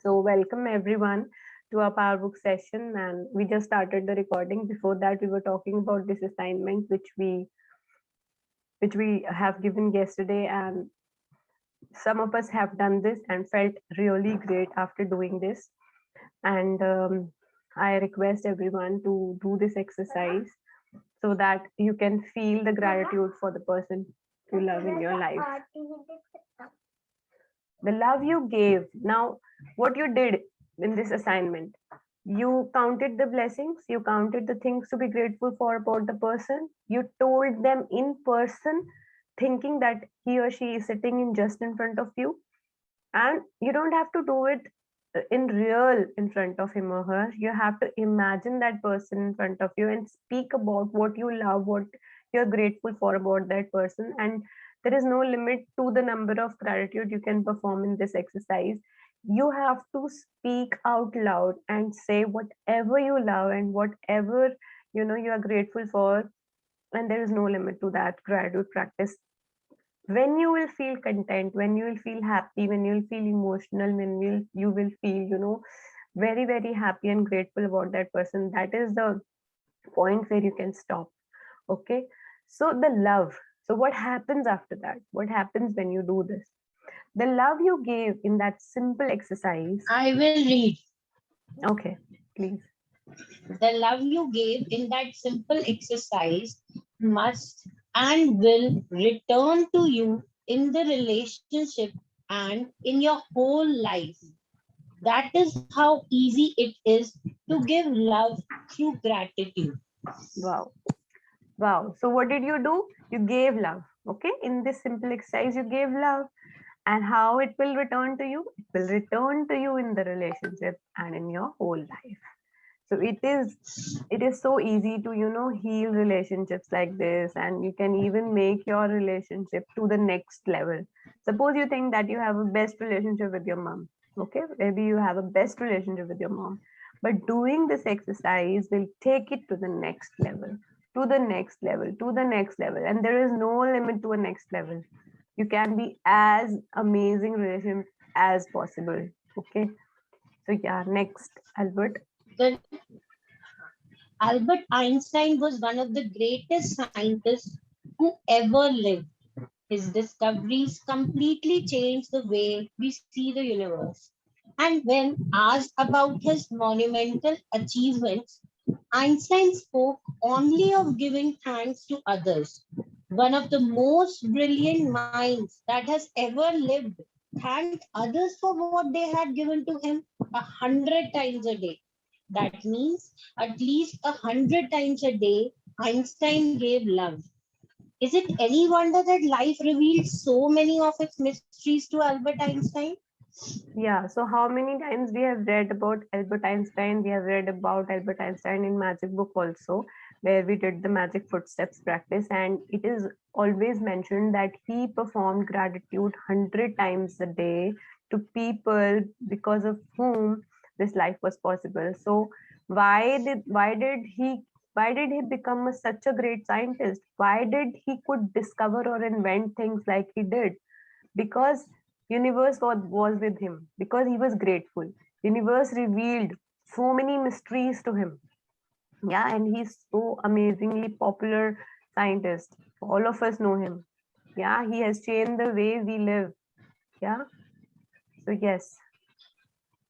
So welcome everyone to our PowerBook session, and we just started the recording. Before that, we were talking about this assignment which we have given yesterday, and some of us have done this and felt really great after doing this. And I request everyone to do this exercise so that you can feel the gratitude for the person you love in your life. The love you gave. Now, what you did in this assignment, you counted the blessings, you counted the things to be grateful for about the person, you told them in person, thinking that he or she is sitting in just in front of you, and you don't have to do it in real in front of him or her. You have to imagine that person in front of you and speak about what you love, what you're grateful for about that person. And there is no limit to the number of gratitude you can perform in this exercise. You have to speak out loud and say whatever you love and whatever you are grateful for, and there is no limit to that gratitude practice. When you will feel content, when you will feel happy, when you will feel emotional, when you will feel very very happy and grateful about that person, that is the point where you can stop. Okay, so the love. So what happens after that? What happens when you do this? The love you gave in that simple exercise. I will read. Okay, please. The love you gave in that simple exercise must and will return to you in the relationship and in your whole life. That is how easy it is to give love through gratitude. Wow. Wow. So what did you do? You gave love. Okay, in this simple exercise you gave love. And how it will return to you? It will return to you in the relationship and in your whole life. So it is so easy to heal relationships like this, and you can even make your relationship to the next level. Suppose you think that you have a best relationship with your mom. Okay, maybe you have a best relationship with your mom, but doing this exercise will take it to the next level, to the next level, to the next level, and there is no limit to a next level. You can be as amazing relationship as possible. Okay, so yeah, next, Albert. The Albert Einstein was one of the greatest scientists who ever lived. His discoveries completely changed the way we see the universe. And when asked about his monumental achievements, Einstein spoke only of giving thanks to others. One of the most brilliant minds that has ever lived thanked others for what they had given to him 100 times a day. That means at least 100 times a day, Einstein gave love. Is it any wonder that life revealed so many of its mysteries to Albert Einstein? Yeah, so how many times we have read about Albert Einstein? We have read about Albert Einstein in Magic Book also, where we did the magic footsteps practice, and it is always mentioned that he performed gratitude 100 times a day to people because of whom this life was possible. So why did he become such a great scientist? Why did he could discover or invent things like he did? Because universe was with him, because he was grateful. Universe revealed so many mysteries to him. Yeah, and he's so amazingly popular scientist. All of us know him. Yeah, he has changed the way we live. Yeah, so yes.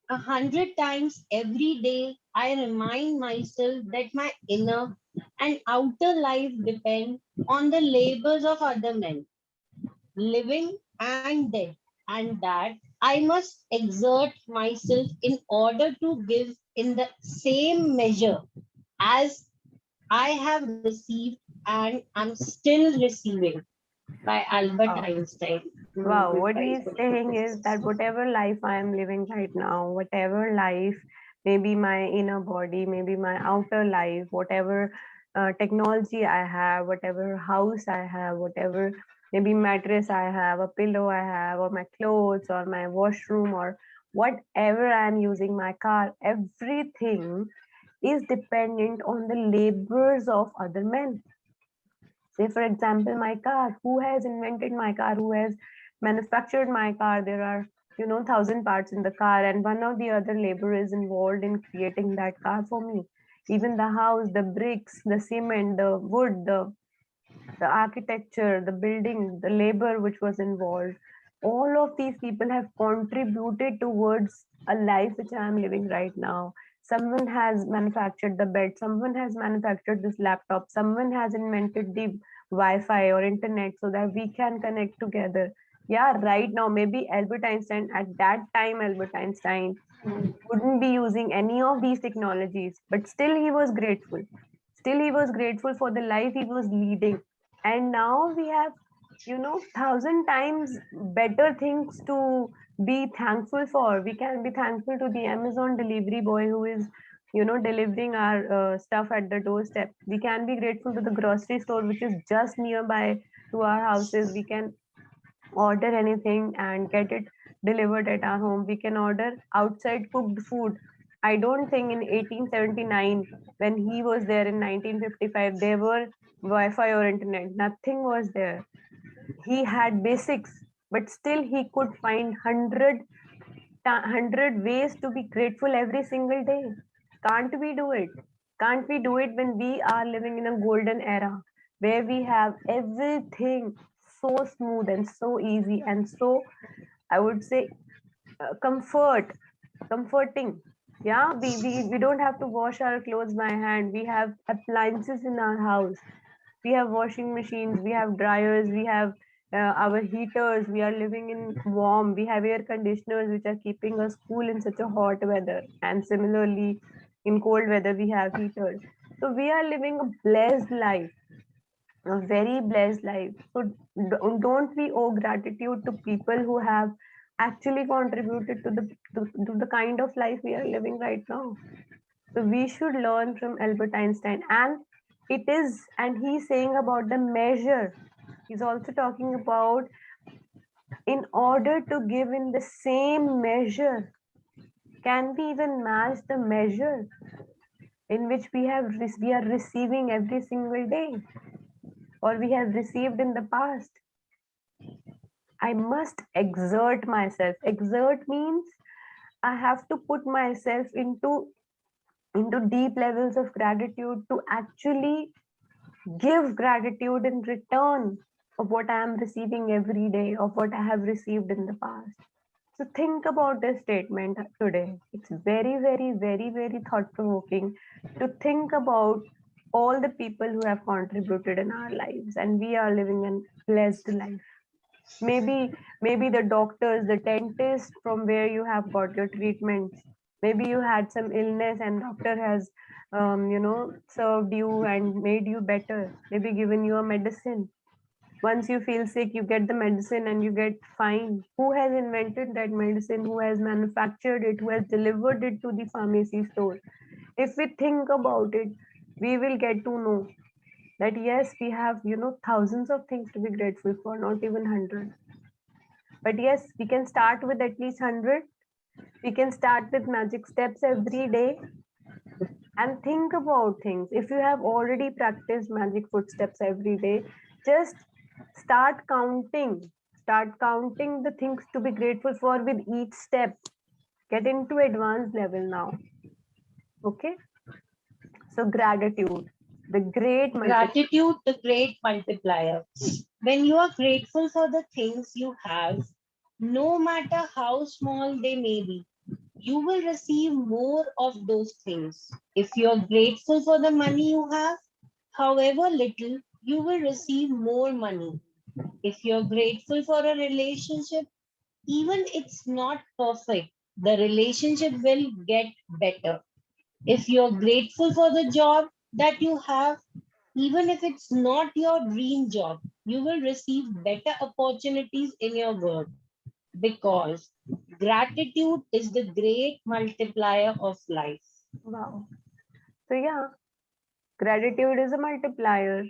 100 times every day, I remind myself that my inner and outer life depend on the labors of other men, living and dead, and that I must exert myself in order to give in the same measure as I have received and am still receiving by Albert Wow. Einstein. Wow, what he's saying is that whatever life I am living right now, whatever life, maybe my inner body, maybe my outer life, whatever technology I have, whatever house I have, whatever maybe mattress I have, a pillow I have, or my clothes, or my washroom, or whatever I'm using, my car, everything is dependent on the labors of other men. Say, for example, my car. Who has invented my car? Who has manufactured my car? There are 1,000 parts in the car, and one or the other labor is involved in creating that car for me. Even the house, the bricks, the cement, the wood, the architecture, the building, the labor which was involved, all of these people have contributed towards a life which I am living right now. Someone has manufactured the bed, someone has manufactured this laptop, someone has invented the Wi-Fi or internet so that we can connect together. Yeah, right now, maybe Albert Einstein, at that time, Albert Einstein wouldn't be using any of these technologies, but still he was grateful. Still, he was grateful for the life he was leading. And now we have, 1,000 times better things to be thankful for. We can be thankful to the Amazon delivery boy who is, delivering our stuff at the doorstep. We can be grateful to the grocery store which is just nearby to our houses. We can order anything and get it delivered at our home. We can order outside cooked food. I don't think in 1879, when he was there in 1955, there were Wi-Fi or internet. Nothing was there. He had basics, but still he could find hundred ways to be grateful every single day. Can't we do it? Can't we do it when we are living in a golden era where we have everything so smooth and so easy and so, I would say, comforting. Yeah, we don't have to wash our clothes by hand. We have appliances in our house. We have washing machines, we have dryers, we have our heaters. We are living in warm. We have air conditioners which are keeping us cool in such a hot weather. And similarly, in cold weather, we have heaters. So we are living a blessed life, a very blessed life. So don't we owe gratitude to people who have actually contributed to the kind of life we are living right now? So we should learn from Albert Einstein. And he's saying about the measure. He's also talking about, in order to give in the same measure, can we even match the measure in which we are receiving every single day, or we have received in the past? I must exert myself. Exert means I have to put myself into deep levels of gratitude to actually give gratitude in return of what I am receiving every day, of what I have received in the past. So think about this statement today. It's very, very, very, very thought provoking to think about all the people who have contributed in our lives, and we are living a blessed life. Maybe the doctors, the dentist from where you have got your treatments. Maybe you had some illness and doctor has served you and made you better, maybe given you a medicine. Once you feel sick, you get the medicine and you get fine. Who has invented that medicine? Who has manufactured it? Who has delivered it to the pharmacy store? If we think about it, we will get to know that yes, we have thousands of things to be grateful for, not even 100. But yes, we can start with at least 100. We can start with magic steps every day and think about things. If you have already practiced magic footsteps every day, just start counting. Start counting the things to be grateful for with each step. Get into advanced level now. Okay? So gratitude, the great Gratitude, the great multiplier. When you are grateful for the things you have, no matter how small they may be, you will receive more of those things. If you're grateful for the money you have, however little, you will receive more money. If you're grateful for a relationship, even it's not perfect, the relationship will get better. If you're grateful for the job that you have, even if it's not your dream job, you will receive better opportunities in your work because gratitude is the great multiplier of life. Wow. So yeah, gratitude is a multiplier.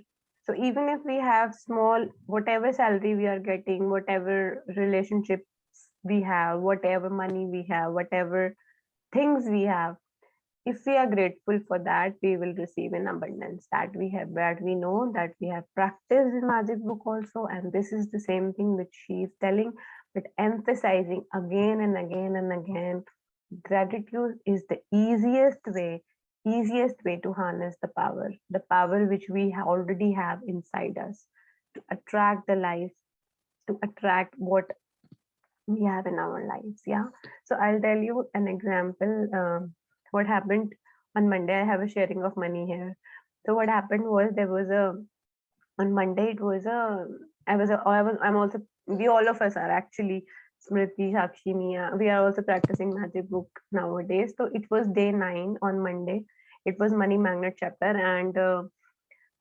So even if we have small, whatever salary we are getting, whatever relationships we have, whatever money we have, whatever things we have, if we are grateful for that, we will receive in abundance. That we know, that we have practiced in magic book also. And this is the same thing which she is telling. but emphasizing again and again and again. Gratitude is the easiest way to harness the power which we already have inside us to attract the life, to attract what we have in our lives. Yeah. So I'll tell you an example. What happened on Monday? I have a sharing of money here. So what happened was there was a on Monday. It was a I'm also, we all of us are actually, Smriti, Sakshi, Mia. We are also practicing Magic Book nowadays. So it was day 9 on Monday. It was Money Magnet chapter, and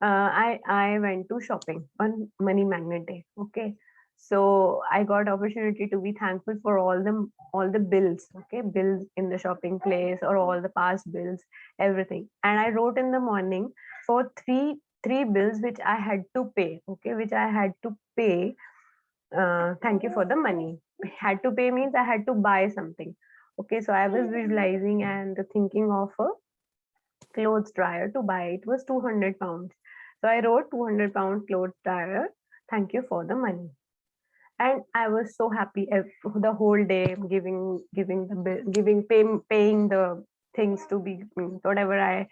I went to shopping on Money Magnet Day. Okay, so I got opportunity to be thankful for all the bills. Okay, bills in the shopping place or all the past bills, everything. And I wrote in the morning for three bills which I had to pay. Okay, which I had to pay. Thank you for the money. Had to pay means I had to buy something. Okay, so I was visualizing and thinking of a clothes dryer to buy. It was 200 pounds. So I wrote 200 pounds clothes dryer. Thank you for the money. And I was so happy the whole day, giving the bill, paying the things to be whatever I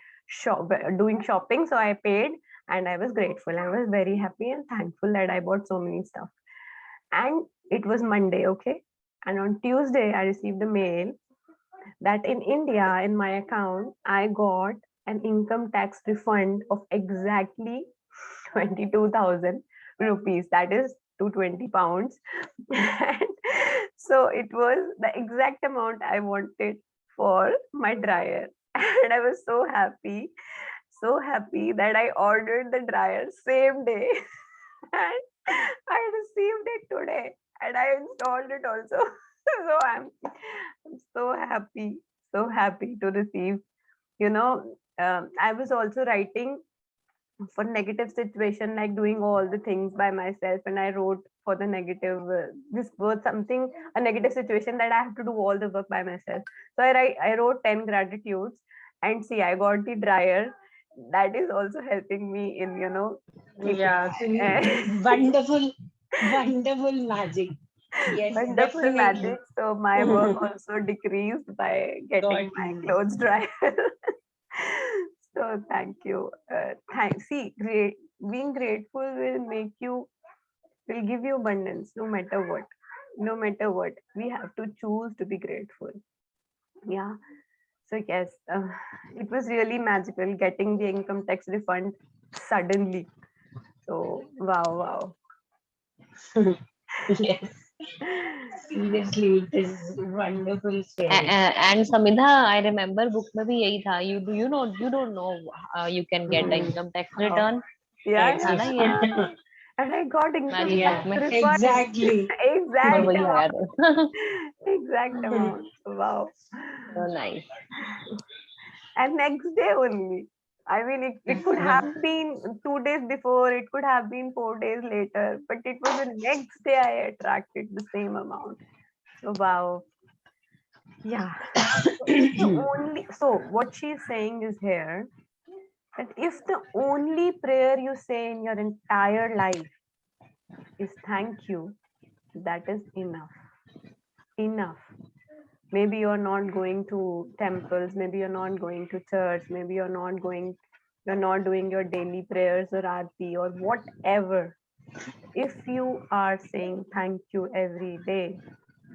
doing shopping. So I paid and I was grateful. I was very happy and thankful that I bought so many stuff. And it was Monday, okay? And on Tuesday, I received a mail that in India, in my account, I got an income tax refund of exactly 22,000 rupees. That is 220 pounds. And so it was the exact amount I wanted for my dryer. And I was so happy that I ordered the dryer same day. And I received it today and I installed it also. So I'm so happy to receive. I was also writing for negative situation, like doing all the things by myself, and I wrote for the negative. This was something, a negative situation that I have to do all the work by myself. So I wrote 10 gratitudes, and see, I got the dryer. That is also helping me in keeping Yeah, wonderful, wonderful magic. Yes, wonderful definitely. magic. So my work also decreased by getting Got my you. clothes dry. So thank you. See, being grateful will give you abundance no matter what. No matter what, we have to choose to be grateful. Yeah. So yes, it was really magical getting the income tax refund suddenly. So wow. Yes, seriously, it is wonderful sharing. And Samidha, I remember book में भी यही था. You don't know you can get the Hmm. income tax Wow. return. था ना ये Yeah. And I got income Magic tax book Yeah, में refund. exactly. और Exact वही आया amount. था. Exact amount. Wow. So nice. And next day only. I mean, it could have been 2 days before, it could have been 4 days later, but it was the next day I attracted the same amount. So, wow. Yeah. So if the only, so what she's saying is here that if the only prayer you say in your entire life is thank you, that is enough. Enough. Maybe you're not going to temples, maybe you're not going to church, maybe you're not doing your daily prayers or aarti or whatever. If you are saying thank you every day,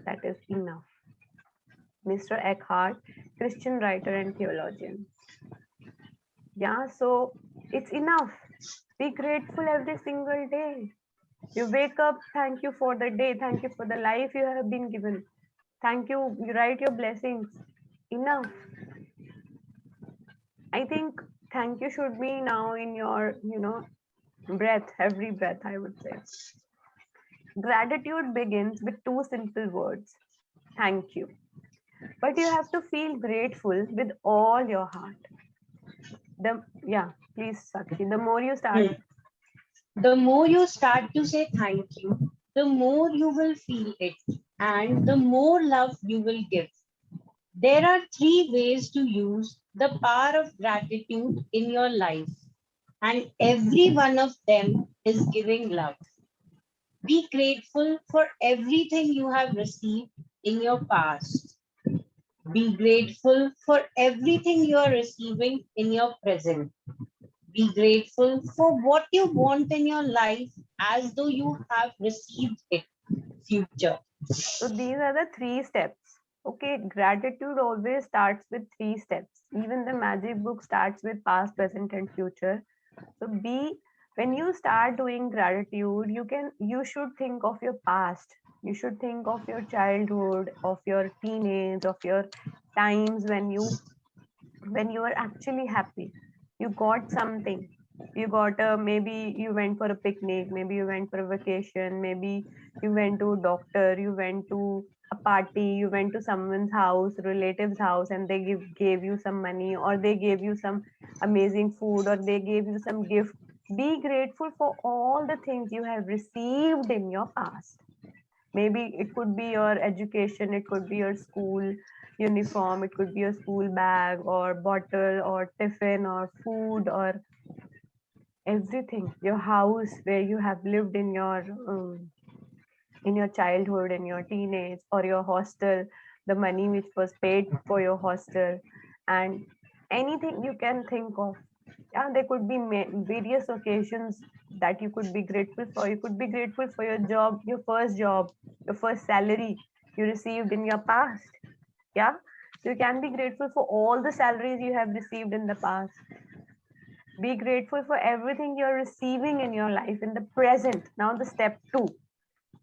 that is enough. Mr. Eckhart, Christian writer and theologian. Yeah, so it's enough. Be grateful every single day. You wake up, thank you for the day, thank you for the life you have been given. Thank you, you write your blessings. Enough. I think thank you should be now in your, breath, every breath, I would say. Gratitude begins with two simple words, thank you. But you have to feel grateful with all your heart. Please, Sakshi, the more you start, The more you start to say thank you, the more you will feel it and the more love you will give. There are three ways to use the power of gratitude in your life, and every one of them is giving love. Be grateful for everything you have received in your past. Be grateful for everything you are receiving in your present. Be grateful for what you want in your life as though you have received it future. So these are the 3 steps. Okay, gratitude always starts with 3 steps. Even the magic book starts with past, present, and future. So when you start doing gratitude, you should think of your past. You should think of your childhood, of your teenage, of your times when you were actually happy. You got something. You got a, maybe you went for a picnic, maybe you went for a vacation, maybe you went to a doctor, you went to a party, you went to someone's house, relative's house, and they gave you some money, or they gave you some amazing food, or they gave you some gift. Be grateful for all the things you have received in your past. Maybe it could be your education, it could be your school uniform, it could be your school bag or bottle or tiffin or food or everything, your house where you have lived in your childhood, in your teenage, or your hostel, the money which was paid for your hostel, and anything you can think of. Yeah, there could be various occasions that you could be grateful for. You could be grateful for your job, your first salary you received in your past. Yeah, so you can be grateful for all the salaries you have received in the past. Be grateful for everything you're receiving in your life in the present. Now the step 2.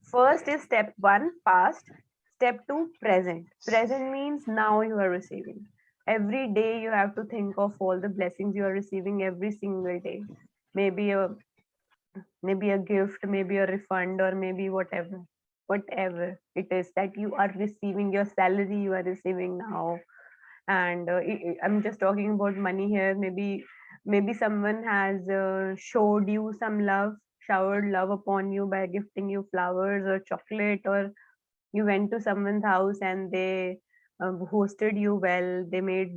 First is step 1, past. Step 2, present. Present means now you are receiving. Every day you have to think of all the blessings you are receiving every single day. Maybe a gift, maybe a refund, or maybe whatever it is that you are receiving, your salary you are receiving now. And I'm just talking about money here. Maybe someone has showed you some love, showered love upon you by gifting you flowers or chocolate, or you went to someone's house and they hosted you well, they made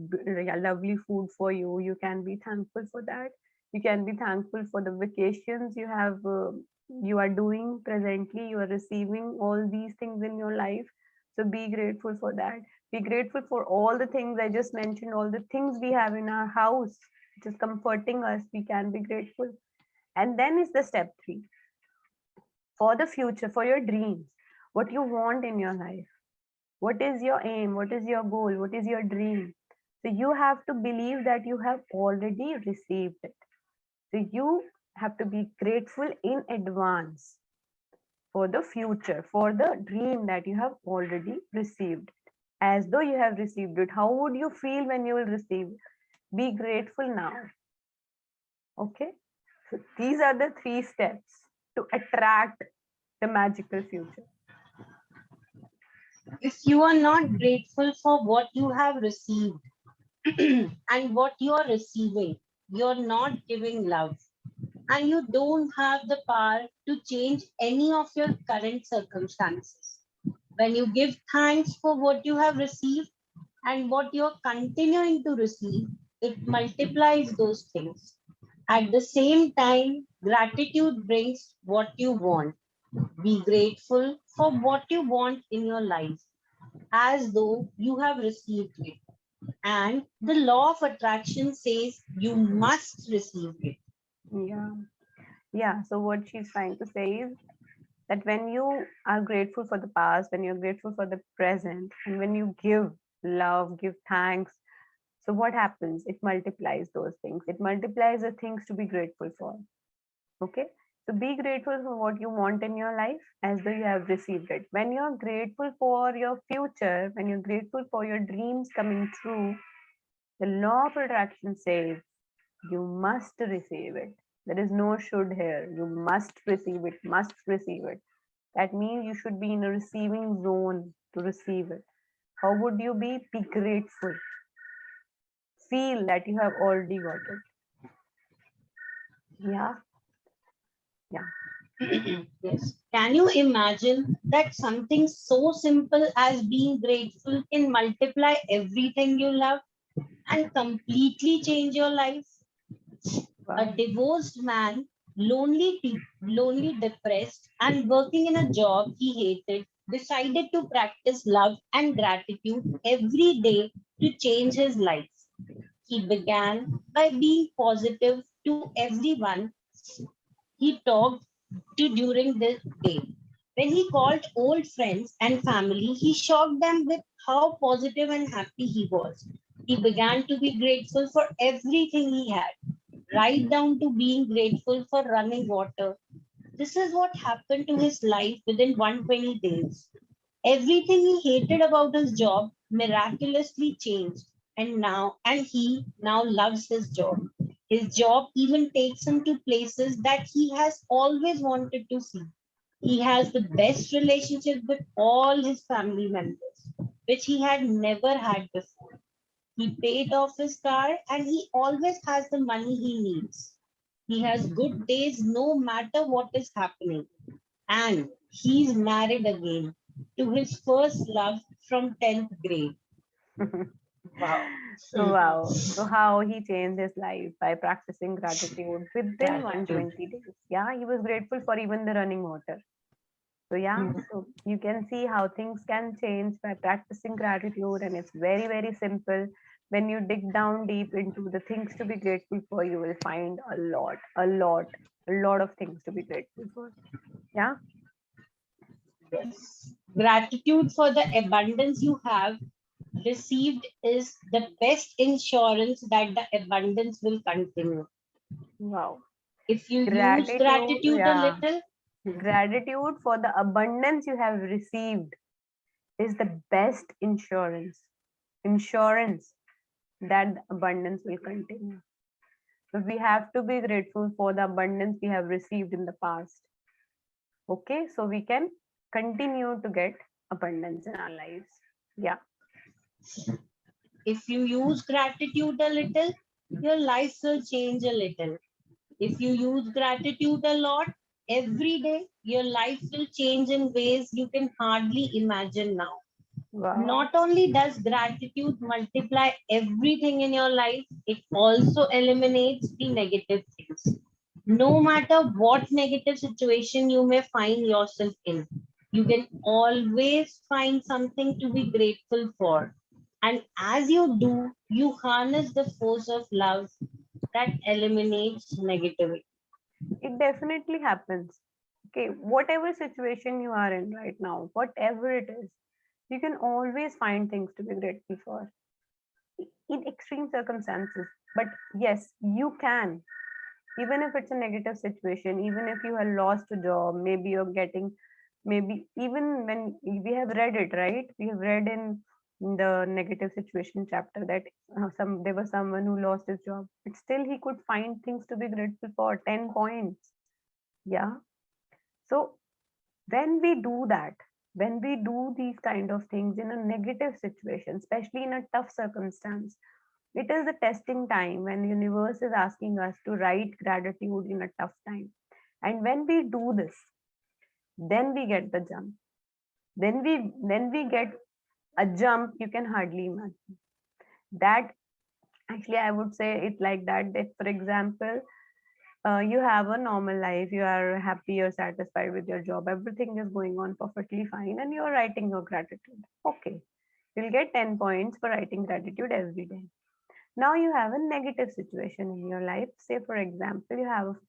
lovely food for you. You can be thankful for that. You can be thankful for the vacations you are doing presently. You are receiving all these things in your life, so be grateful for that. Be grateful for all the things I just mentioned, all the things we have in our house which is comforting us. We can be grateful. And then is the step 3, for the future, for your dreams, what you want in your life. What is your aim? What is your goal? What is your dream? So you have to believe that you have already received it. So you have to be grateful in advance for the future, for the dream that you have already received, as though you have received it. How would you feel when you will receive it? Be grateful now. Okay. So these are the 3 steps to attract the magical future. If you are not grateful for what you have received and what you are receiving, you're not giving love. And you don't have the power to change any of your current circumstances. When you give thanks for what you have received and what you're continuing to receive, it multiplies those things. At the same time, gratitude brings what you want. Be grateful for what you want in your life as though you have received it. And the law of attraction says you must receive it. Yeah, so what she's trying to say is that when you are grateful for the past, when you're grateful for the present, and when you give love, give thanks, so what happens? It multiplies those things. It multiplies the things to be grateful for. Okay. So be grateful for what you want in your life as though you have received it. When you're grateful for your future, when you're grateful for your dreams coming true, the law of attraction says you must receive it. There is no should here. You must receive it, must receive it. That means you should be in a receiving zone to receive it. How would you be? Be grateful. Feel that you have already got it. Yeah. Yes. Can you imagine that something so simple as being grateful can multiply everything you love and completely change your life? Wow. A divorced man lonely, depressed, and working in a job he hated, decided to practice love and gratitude every day to change his life. He began by being positive to everyone he talked to during the day. When he called old friends and family, he shocked them with how positive and happy he was. He began to be grateful for everything he had, right down to being grateful for running water. This is what happened to his life within 120 days. Everything he hated about his job miraculously changed, and he now loves his job. His job even takes him to places that he has always wanted to see. He has the best relationship with all his family members, which he had never had before. He paid off his car and he always has the money he needs. He has good days no matter what is happening. And he's married again to his first love from 10th grade. Wow. Wow. So how he changed his life by practicing gratitude within Gratitude. 120 days. Yeah, he was grateful for even the running water. So yeah, so you can see how things can change by practicing gratitude, and it's very, very simple. When you dig down deep into the things to be grateful for, you will find a lot of things to be grateful for. Yeah. Yes. Gratitude for the abundance you have received is the best insurance that the abundance will continue. Wow. If you use Gratitude, gratitude a yeah. little, Gratitude for the abundance you have received is the best insurance. Insurance that the abundance will continue. So we have to be grateful for the abundance we have received in the past. Okay, so we can continue to get abundance in our lives. Yeah. if you use gratitude a little, your life will change a little. If you use gratitude a lot, every day, your life will change in ways you can hardly imagine now. Wow. Not only does gratitude multiply everything in your life, it also eliminates the negative things. No matter what negative situation you may find yourself in, you can always find something to be grateful for. And as you do, you harness the force of love that eliminates negativity. It definitely happens. Okay, whatever situation you are in right now, whatever it is, you can always find things to be grateful for in extreme circumstances. But yes, you can, even if it's a negative situation, even if you have lost a job, maybe you're getting, maybe even when we have read it, right? We have read in the negative situation chapter that there was someone who lost his job, but still he could find things to be grateful for. 10 points. Yeah. So when we do that, when we do these kind of things in a negative situation, especially in a tough circumstance, it is the testing time when the universe is asking us to write gratitude in a tough time. And when we do this, then we get the jump. Then we get a jump you can hardly imagine. That actually I would say it like that. That for example, you have a normal life, you are happy, you're satisfied with your job, everything is going on perfectly fine, and you're writing your gratitude. Okay, you'll get 10 points for writing gratitude every day. Now you have a negative situation in your life. Say for example,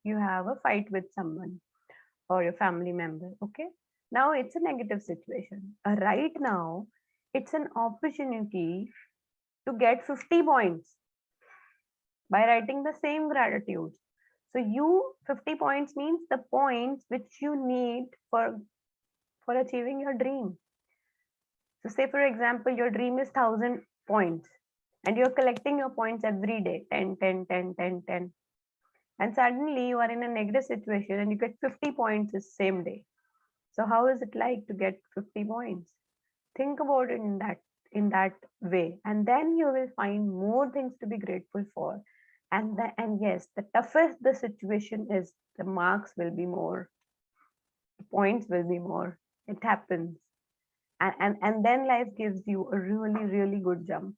you have a fight with someone or your family member. Okay, now it's a negative situation. Right now it's an opportunity to get 50 points by writing the same gratitude. So you 50 points means the points which you need for achieving your dream. So say for example your dream is 1000 points and you're collecting your points every day, 10, 10, 10, 10, 10. And suddenly you are in a negative situation and you get 50 points the same day. So how is it like to get 50 points? Think about it in that way, and then you will find more things to be grateful for. And yes, the tougher the situation is, the marks will be more, the points will be more. It happens. And then life gives you a really, really good jump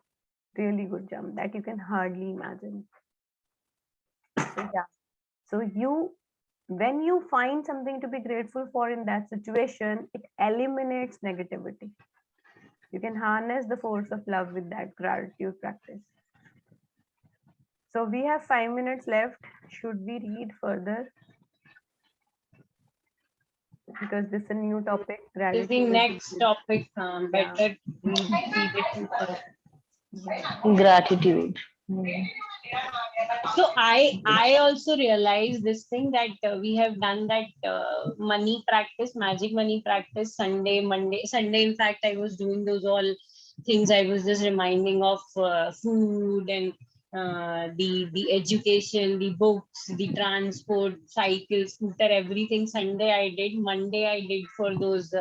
that you can hardly imagine. So yeah. So you when you find something to be grateful for in that situation, it eliminates negativity. You can harness the force of love with that gratitude practice. So we have 5 minutes left. Should we read further? Because this is a new topic. This is the Gratitude. next topic. Better read it. Gratitude. So I also realized this thing that we have done that money practice, magic money practice, Sunday, Monday, Sunday. In fact, I was doing those all things. I was just reminding of food and the education, the books, the transport, cycle, scooter, everything. Sunday I did. Monday I did for those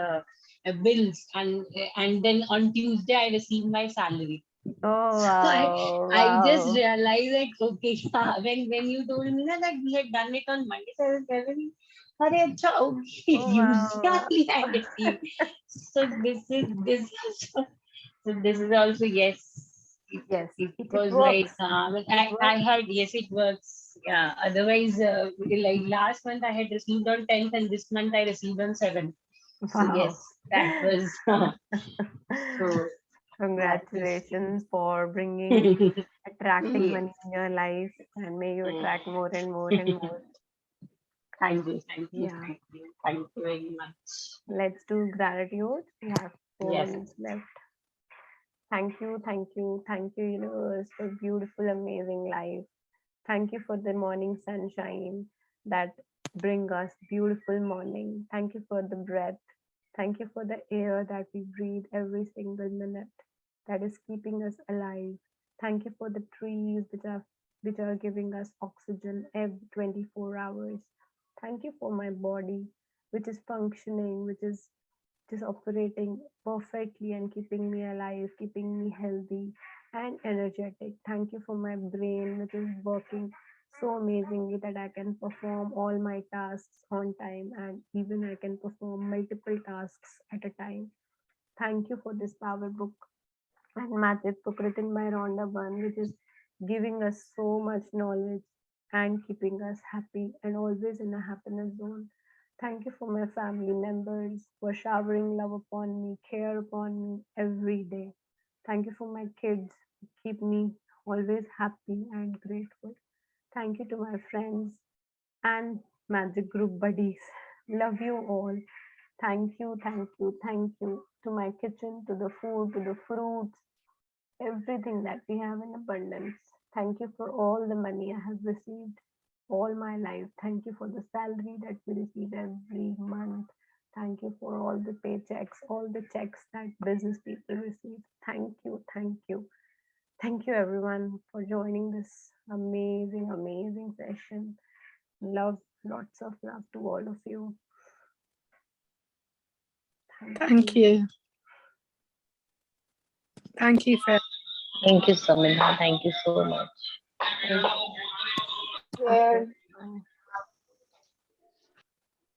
bills, and then on Tuesday I received my salary. Oh, So wow. I just Wow. realized that okay, when you told me that we had done it on Monday, so I was telling, "Arey, acha, okay, Oh, wow. usually I receive." So this is also yes. Yes, It it was like works. I had yes, it works. Yeah. Otherwise, like last month I had received on 10th, and this month I received on 7th. So Wow. yes, that was so. Congratulations for bringing, attracting money in your life, and may you attract more and more and more. Thank you, thank you, Yeah, thank you very much. let's do gratitude. We have 4 Yes. minutes left. Thank you, universe, for beautiful, amazing life. Thank you for the morning sunshine that bring us beautiful morning. Thank you for the breath. Thank you for the air that we breathe every single minute that is keeping us alive. Thank you for the trees which are giving us oxygen every 24 hours. Thank you for my body which is functioning, which is just operating perfectly and keeping me alive, keeping me healthy and energetic. Thank you for my brain, which is working so amazingly that I can perform all my tasks on time and even I can perform multiple tasks at a time. Thank you for this power book and magic book written by Rhonda Byrne, which is giving us so much knowledge and keeping us happy and always in a happiness zone. Thank you for my family members for showering love upon me, care upon me every day. Thank you for my kids who keep me always happy and grateful. Thank you to my friends and magic group buddies. Love you all. Thank you to my kitchen, to the food, to the fruits, everything that we have in abundance. Thank you for all the money I have received all my life. Thank you for the salary that we receive every month. Thank you for all the paychecks, all the checks that business people receive. Thank you, thank you. Thank you everyone for joining this amazing, amazing session. Love, lots of love to all of you. Thank you. Thank you for Thank you, Samina. Thank you so much. Thank you.